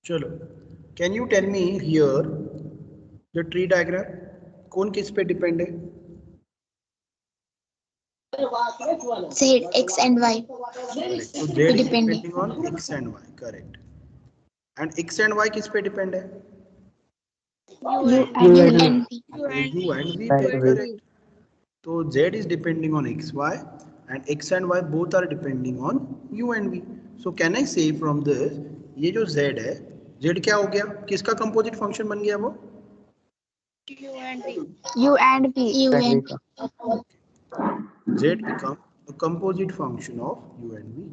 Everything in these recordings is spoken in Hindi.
चलो, can you tell me here the tree diagram, कौन किस पे डिपेंड है? Z, X and Y. Correct. So Z is Depending. depending on X and Y. Correct. And X and Y किस पे डिपेंड है? U and V. U and V पे. Correct. So Z is depending on X, Y, and X and Y both are depending on U and V. So can I say from this, ये जो Z है, Z क्या हो गया? किसका कंपोजिट फंक्शन बन गया वो? U and V. U and V. Z become a composite function of U and V.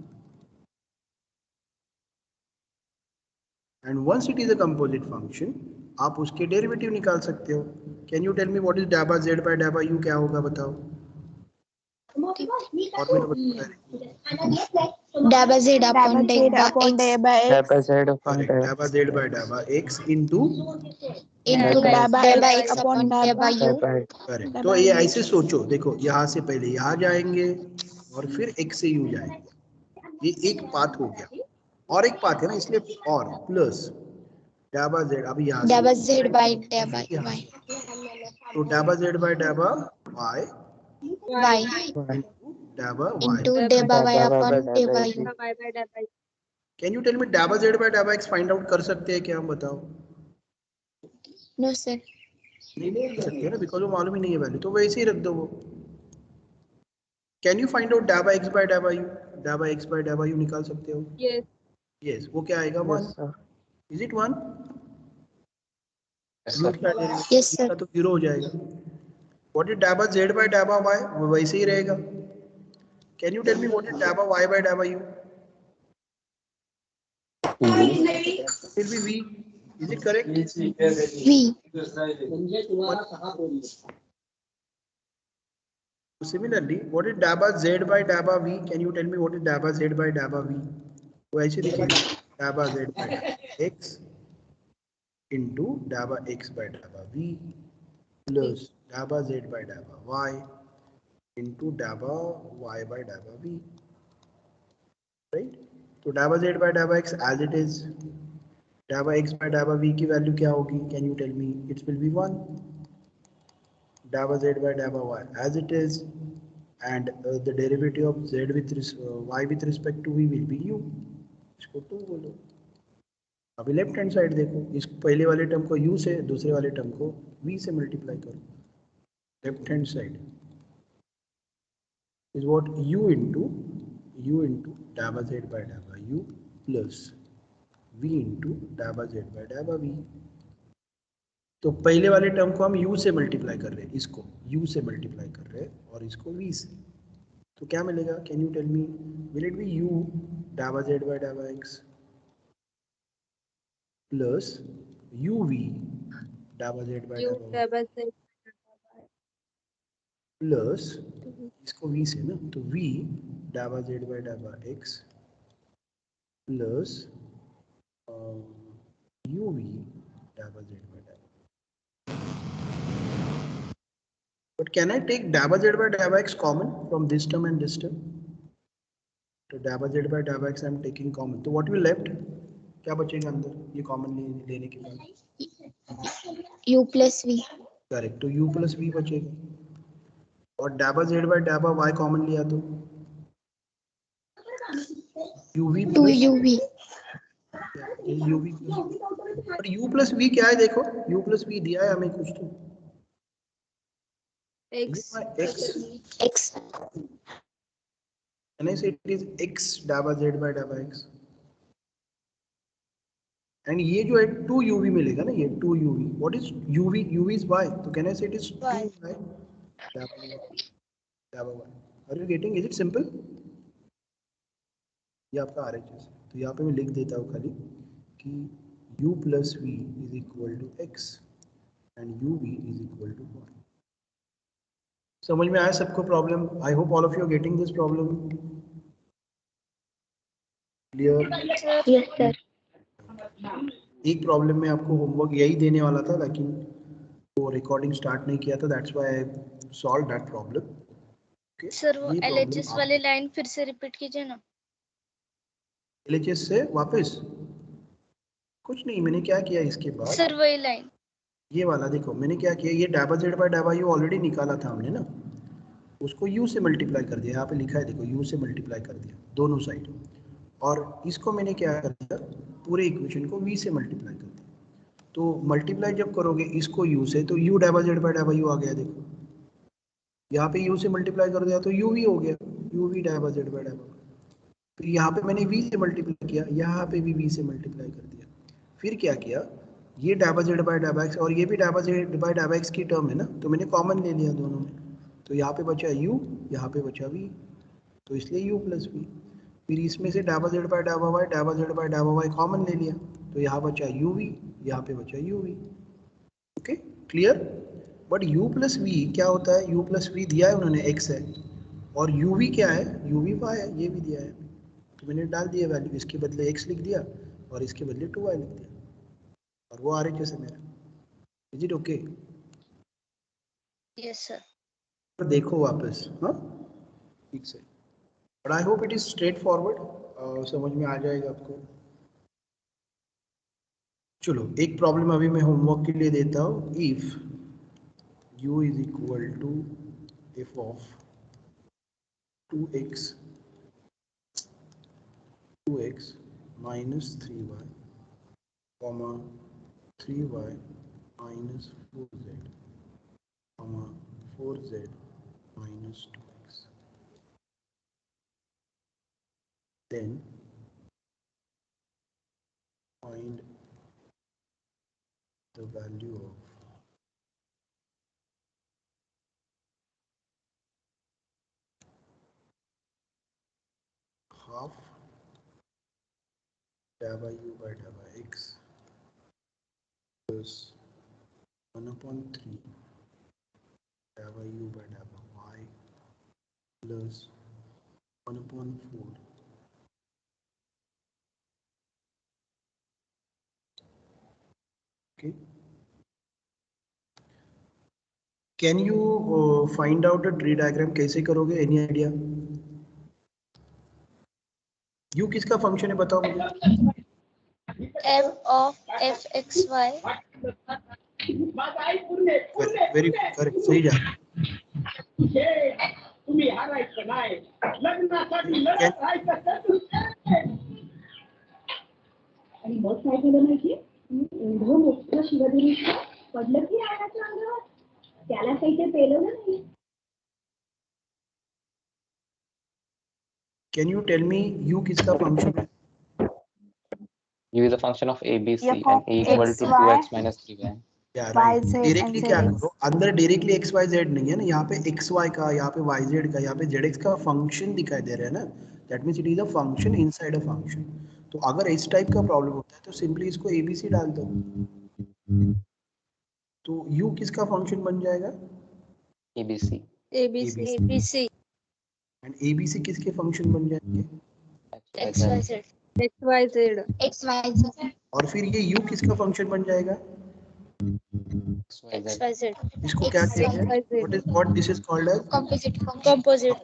And once it is a composite function, आप उसके डेरिवेटिव निकाल सकते हो. Can you tell me what is dabba Z by dabba U क्या होगा बताओ? फॉर्मूला बताओ. Dabba Z upon dabba X. Dabba Z upon Correct. Dabba Z by dabba X into Dabba X upon dabba U. dabba correct. तो ये ऐसे सोचो, देखो यहाँ से पहले यहाँ जाएंगे और फिर X से U जाएंगे. ये एक पाथ हो गया, और एक पाथ है ना, इसलिए और प्लस डाबा Z. अभी यहाँ से Dabba Z by dabba Y. तो डाबा Z by डाबा Y Y dhaba into Y. dabba Y dabba upon by dabba dabba U. Can you tell me डाबा Z by डाबा X फाइंड आउट कर सकते हैं क्या, हम बताओ? No sir. नहीं कर सकते ना, बिकॉज वो मालूम ही नहीं है वैल्यू, तो वैसे ही रख दो वो. कैन यू फाइंड आउट डाबा X by डाबा U? डाबा X by डाबा U निकाल सकते हो? यस. वो क्या आएगा? 1. Is it 1? Yes sir. तो 0 हो जाएगा. व्हाट इज डाबा Z by डाबा Y? वो वैसे ही रहेगा. Can you tell me what is डाबा Y by डाबा U? It will be V. Is it correct? V. Similarly, what is dabba Z by dabba V? Can you tell me what is dabba Z by dabba V? तो ऐसे लिखेंगे dabba Z by dabba X into dabba X by dabba V plus dabba Z by dabba Y into dabba Y by dabba V. Right? तो dabba Z by dabba X as it is. Dabba X by dabba V की वैल्यू क्या होगी? Can you tell me? It will be 1. Dabba Z by dabba Y as it is, and the derivative of Z with Y with respect to V will be U. इसको 2 बोलो. अभी लेफ्ट हैंड साइड देखो, इस पहले वाले टर्म को U से, दूसरे वाले टर्म को V से मल्टीप्लाई करो. Left hand side is what? U into dabba Z by dabba U plus V into dabba Z by dabba V. तो पहले वाले टर्म को हम U से मल्टीप्लाई कर रहे हैं, इसको U से मल्टीप्लाई कर रहे हैं और इसको V से. तो क्या मिलेगा? Can you tell me? Will it be U डाबा Z by डाबा X प्लस UV डाबा Z by डाबा Y प्लस इसको V से ना, तो V डाबा Z by डाबा X प्लस UV डाबा Z by डाबा. But can I take dabba Z by dabba X common from this term and this term? तो dabba Z by dabba X I am taking common. तो what will left? क्या बचेगा अंदर ये कॉमन लेने के बाद? U plus V. करेक्ट. तो U plus V बचेगा. और dabba Z by dabba Y common लिया तो UV 2UV. UV और U plus V क्या है? देखो U plus V दिया है हमें कुछ तो. X. And I say it is X dabba Z by dabba X. And ये जो है 2UV मिलेगा ना, ये 2UV. What is UV? UV is Y. तो can I say it is 2Y dabba Y. Are you getting? Is it simple? ये आपका RHS. तो यहाँ पे मैं लिख देता हूँ खाली कि U plus V is equal to X and UV is equal to Y. समझ में आया सबको problem? I hope all of you are getting this problem. Clear? Yes sir. एक प्रॉब्लम में आपको होमवर्क यही देने वाला था, लेकिन वो रिकॉर्डिंग स्टार्ट नहीं किया था, that's why I solve that problem. Sir वो LHS वाली लाइन फिर से रिपीट कीजिए ना. LHS से वापस कुछ नहीं, मैंने क्या किया इसके बाद, सर वही लाइन। ये वाला देखो मैंने क्या किया, ये डाबा जेड बाय डाबा यू ऑलरेडी निकाला था हमने ना, उसको u से मल्टीप्लाई कर दिया, यहाँ पे लिखा है देखो u से मल्टीप्लाई कर दिया दोनों साइड, और इसको मैंने क्या कर दिया, पूरे इक्वेशन को v से मल्टीप्लाई कर दिया। तो मल्टीप्लाई जब करोगे इसको u से, तो u dhaba z by dhaba u आ गया देखो, यहाँ पे u से मल्टीप्लाई कर दिया तो u v हो गया, u v dhaba z by डाबा। फिर यहाँ पे मैंने v से मल्टीप्लाई किया, यहाँ पे भी v से मल्टीप्लाई कर दिया। फिर क्या किया, ये डाबा जेड बाय डाबा एक्स और ये भी डाबा जेड बाय डाबा एक्स की टर्म है ना, तो मैंने कॉमन ले लिया दोनों में, तो यहाँ पे बचा u, यहाँ पे बचा v, तो इसलिए u प्लस v। फिर इसमें से डाबा z by dhaba Y, dhaba z by dhaba Y common ले लिया, तो यहाँ बचा u v, यहाँ पे बचा u v। Okay clear. But u plus v क्या होता है, u प्लस v दिया है उन्होंने x है, और u v क्या है, u v y है, ये भी दिया है, तो मैंने डाल दिया वैल्यू, इसके बदले x लिख दिया और इसके बदले 2y लिख दिया, और वो RHS जैसे मेरा। Is it okay? Yes sir. तो देखो वापस, हाँ ठीक से, but I hope it is straight forward, समझ में आ जाएगा आपको। चलो एक प्रॉब्लम अभी मैं होमवर्क के लिए देता हूँ। If u is equal to f of 2x minus 3y comma 3y minus 4z comma 4z minus 2x, then find the value of half dabba u by dabba x plus 1/3 dabba u by dabba y plus 1/4 okay. Can you find out a tree diagram? कैसे करोगे? Any idea? U किसका फंक्शन है बताओ मुझे? f of fxy very correct, सही जा रहा आणि मग काय केलं माहितीये, एवढं मोठं शिवधनुष्य पडलं की राणाच्या अंगावर, त्याला काही ते पेलं नाही. Can you tell me U किसका फंक्शन है? U is a function of ABC F and of A equal to XY 2x minus 3y. Directly क्या करो, अंदर डायरेक्टली एक्स वाई जेड नहीं है ना, यहाँ पे एक्स वाई का, यहाँ पे वाई जेड का, यहाँ पे जेड एक्स का फंक्शन दिखाई दे रहा है ना, that means it is a function inside a function. तो अगर इस टाइप का प्रॉब्लम होता है तो सिंपली इसको एबीसी डाल दो, तो यू किसका फंक्शन बन जाएगा? ABC. abc एंड एबीसी किसके फंक्शन बन जाएंगे? xyz XYZ. और फिर ये यू किसका फंक्शन बन जाएगा? XYZ. xyz इसको क्या कहते हैं? What this is called as composite function composite.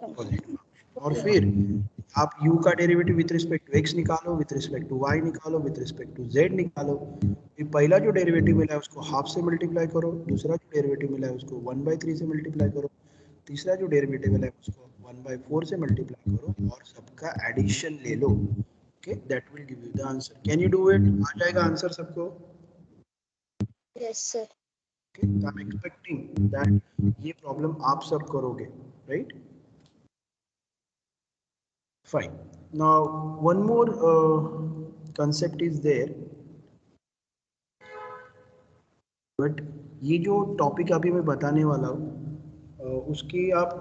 और फिर आप u का derivative with respect to x निकालो, विद रिस्पेक्ट टू y निकालो, विद रिस्पेक्ट टू z निकालो। फिर पहला जो डेरिवेटिव मिला है उसको हाफ से मल्टीप्लाई करो, दूसरा जो डेरिवेटिव मिला है उसको 1/3 से मल्टीप्लाई करो, तीसरा जो डेरिवेटिव मिला है उसको 1/4 से मल्टीप्लाई करो, और सबका एडिशन ले लो। Okay, that will give you the answer. Can you do it? आ जाएगा आंसर सबको? yes sir okay, I am expecting that ये प्रॉब्लम आप सब करोगे, right? Fine. Now, one more concept is there. But ये जो टॉपिक अभी मैं बताने वाला हूँ उसके आप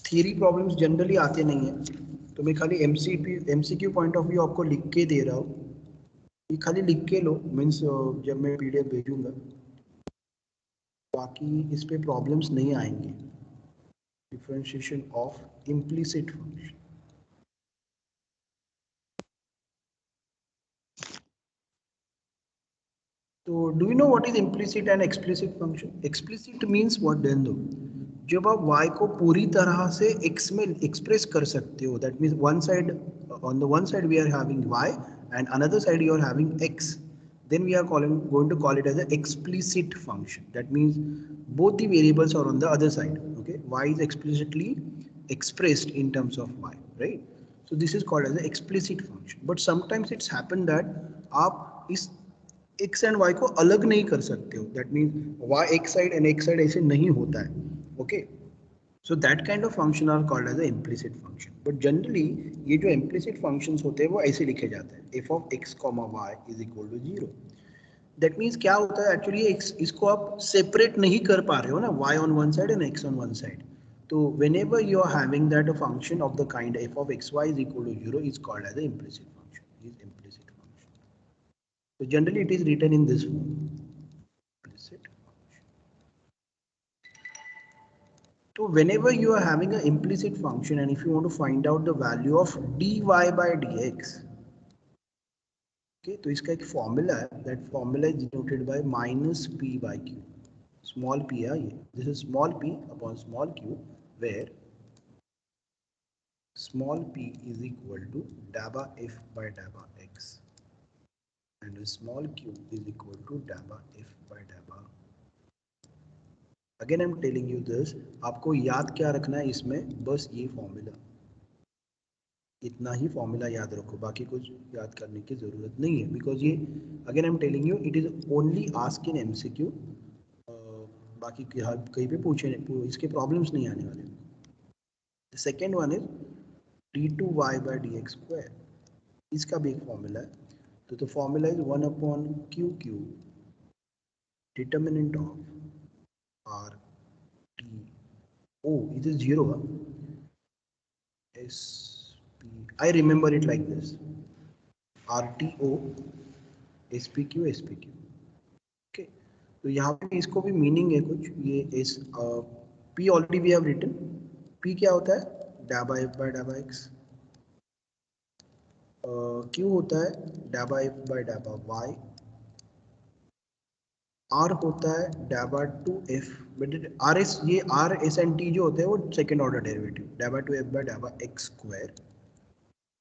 थियरी प्रॉब्लम्स जनरली आते नहीं हैं, तो मैं खाली एमसीक्यू पॉइंट ऑफ व्यू आपको लिख के दे रहा हूँ, ये खाली लिख के लो, मीन्स जब मैं पीडीएफ भेजूंगा बाकी इस पे प्रॉब्लम्स नहीं आएंगे। डिफरेंशिएशन ऑफ इम्प्लिसिट फंक्शन, तो do you know what is implicit and explicit function? Explicit means what then दो, जब आप y को पूरी तरह से x में एक्सप्रेस कर सकते हो, that means one side, on the one side we are having y and another side you are having x, then we are going to call it as an explicit function. That means both the variables are on the other side. Okay, y is explicitly expressed in terms of y, right? So this is called as an explicit function. But sometimes it's happened that आप इस x and y को अलग नहीं कर सकते हो. That means y x side and x side ऐसे नहीं होता है. Okay, so that kind of function are called as an implicit function. But generally ये जो implicit functions होते हैं वो ऐसे लिखे जाते हैं, f of x comma y is equal to 0. That means क्या होता है actually इसको आप separate नहीं कर पा रहे हो ना, y on one side and x on one side. So whenever you are having that a function of the kind f of xy is equal to 0 is called as an implicit function. Is implicit function. So generally it is written in this form. Implicit function. So whenever you are having an implicit function and if you want to find out the value of dy by dx, okay, तो इसका एक formula है. That formula is denoted by minus p by q. Small p है ये. This is small p upon small q, where small p is equal to dabba f by dabba x and small q is equal to dabba f by dabba. Again I'm telling you this, आपको याद क्या रखना है इसमें, बस ये फॉर्मूला, इतना ही फॉर्मूला याद रखो, बाकी कुछ याद करने की जरूरत नहीं है. बिकॉज ये again I am telling you it is only ask in MCQ. बाकी कहीं पे पूछे इसके प्रॉब्लम्स नहीं आने वाले. The second one is d2y by dx square. इसका भी एक फॉर्मूला है. तो the formula is 1 upon q determinant of r t o. It is 0. S I remember it like this: RTO SPQ SPQ. Okay, तो यहाँ पे इसको भी मीनिंग है कुछ. ये इस P already we have written. P क्या होता है? डाबा f by डाबा x. Q होता है डाबा f by डाबा y. R होता है डाबा two f. But R S, ये R S and T जो होते हैं वो सेकेंड ऑर्डर डेरिवेटिव, डाबा टू f by डाबा x स्क्वायर.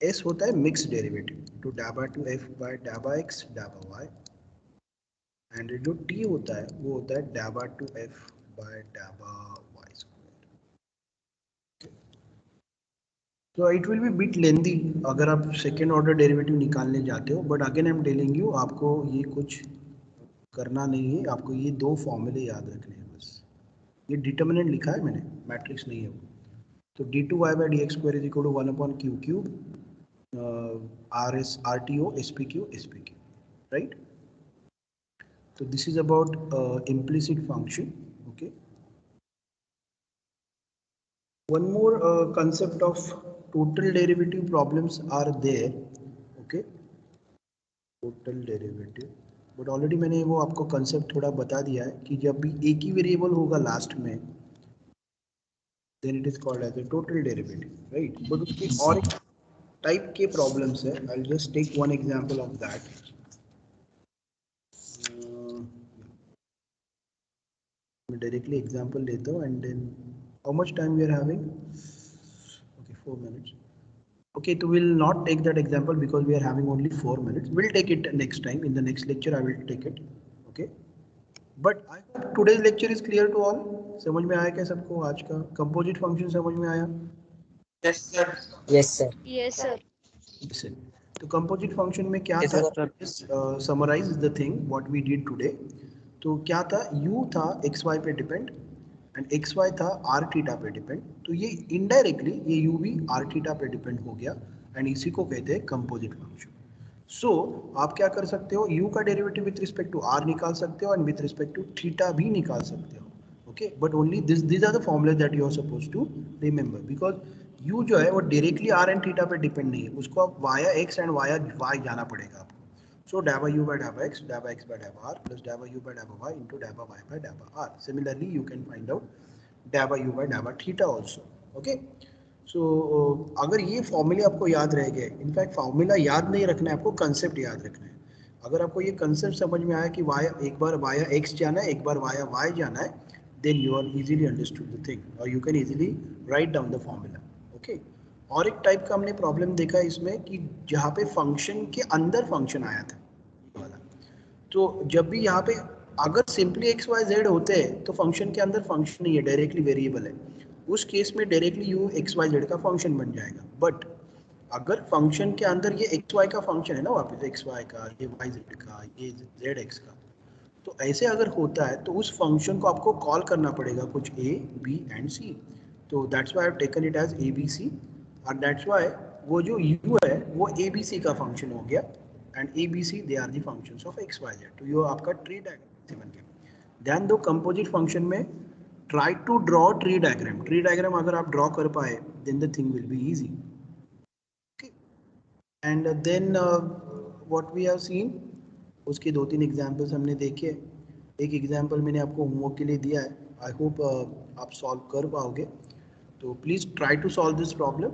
S होता है मिक्स डेरिवेटिव, तो डाबा टू f by डाबा x डाबा y. एंड जो T होता है वो होता है डाबा टू f by डाबा y स्क्वायर. तो it will be bit lengthy अगर आप सेकेंड ऑर्डर डेरिवेटिव निकालने जाते हो. But again I am telling you, आपको ये कुछ करना नहीं है, आपको ये दो फॉर्मूले याद रखने हैं बस. ये डिटर्मिनेंट लिखा है मैंने, मैट्रिक्स नहीं है वो. तो d2y by dx square is equal to 1 upon q cube, RTO SPQ SPQ, right? So this is about implicit function. Okay. One more concept of total derivative problems are there. Okay. Total derivative. But already मैंने वो आपको कंसेप्ट थोड़ा बता दिया है कि जब भी एक ही वेरिएबल होगा लास्ट में, then it is called as a total derivative, right? But उसके और एक टाइप के प्रॉब्लम्स है. I'll just take one example of that. मैं डायरेक्टली एग्जांपल लेता हूँ and then how much time we are having? Okay, 4 minutes. Okay, so we'll not take that example because we are having only 4 minutes. We'll take it next time. In the next lecture, I will take it. Okay. But I hope today's lecture is clear to all. समझ में आया क्या सबको? आज का कंपोजिट फंक्शन समझ में आया? Yes, sir. Yes, sir. Listen. तो कंपोजिट फंक्शन में क्या था? Summarize the thing what we did today. तो क्या था? U था xy पे डिपेंड एंड xy था r थीटा पे डिपेंड. तो ये इनडायरेक्टली ये u भी r थीटा पे डिपेंड हो गया एंड इसी को कहते हैं कंपोजिट फंक्शन. सो आप क्या कर सकते हो? u का derivative with respect to r निकाल सकते हो and with respect to theta भी निकाल सकते हो. Okay, but only these are the formulas that you are supposed to remember, because u जो है वो डायरेक्टली r एंड थीटा पे डिपेंड नहीं है, उसको आप via x and via y जाना पड़ेगा आपको. So dabba u by dabba x by dabba r plus dabba u by dabba y into dabba y by dabba r. Similarly, you can find out dabba u by dabba theta also. Okay. So अगर ये फॉर्मूले आपको याद रह गए, इनफैक्ट फॉर्मूला याद नहीं रखना है, आपको कंसेप्ट याद रखना है. अगर आपको ये कंसेप्ट समझ में आया कि वाया एक बार वाया x जाना है, एक बार वाया y जाना है, then you are easily understood the thing, or you can easily write down the formula. Okay. और एक टाइप का हमने प्रॉब्लम देखा इसमें कि जहाँ पे फंक्शन के अंदर फंक्शन आया था ये वाला। तो जब भी यहाँ पे अगर सिंपली एक्स वाई जेड होते हैं तो फंक्शन के अंदर फंक्शन नहीं है, डायरेक्टली वेरिएबल है, उस केस में directly U X Y Z का फंक्शन बन जाएगा। बट अगर फंक्शन के अंदर ये एक्स वाई का फंक्शन है ना, वापस एक्स वाई का, ये वाई जेड का, ये जेड एक्स का, तो ऐसे अगर होता है तो उस फंक्शन को आपको कॉल करना पड़ेगा कुछ ए बी एंड सी। तो that's why I have taken it as A B C, और दैट्स व्हाई वो जो यू है वो ए बी सी का फंक्शन हो गया, and A B C they are the functions of X Y Z. तो ये आपका ट्री डायग्राम से बन गया। ध्यान दो, कंपोजिट फंक्शन में try to draw tree diagram. Tree diagram अगर आप ड्रॉ कर पाए then the thing will be easy. And then what we have seen, उसके 2-3 एग्जांपल्स हमने देखे। एक एग्जांपल मैंने आपको होमवर्क के लिए दिया है, आई होप आप सॉल्व कर पाओगे। तो please try to solve this problem.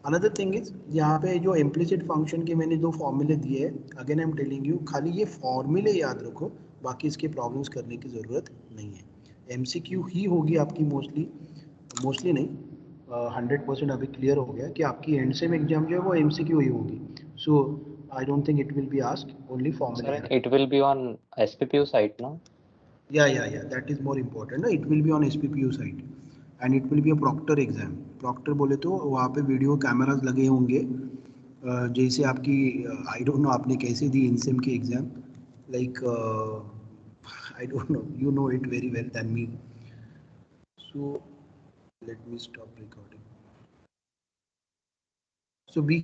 Another thing is, यहाँ पे जो इम्प्लिसिट फंक्शन के मैंने 2 फॉर्मूले दिए हैं, again I am telling you, खाली ये फॉर्मूले याद रखो, बाकी इसके प्रॉब्लम्स करने की ज़रूरत नहीं है। एमसीक्यू ही होगी आपकी मोस्टली, मोस्टली नहीं, 100% अभी क्लियर हो गया कि आपकी एंड सेम एग्जाम जो है वो एमसीक्यू ही होगी। So I don't think it will be asked, only फॉर्मूले। Sir, it will be on SPPU site, no? Yeah, that is more important ना, it will be on SPPU site and it will be a proctor exam। proctor बोले तो वहाँ पे वीडियो कैमरास लगे होंगे, जैसे आपकी आई डोंट नो आपने कैसे दी इनसेम की exam, like I don't know, you know it very well than me। so let me stop recording। so be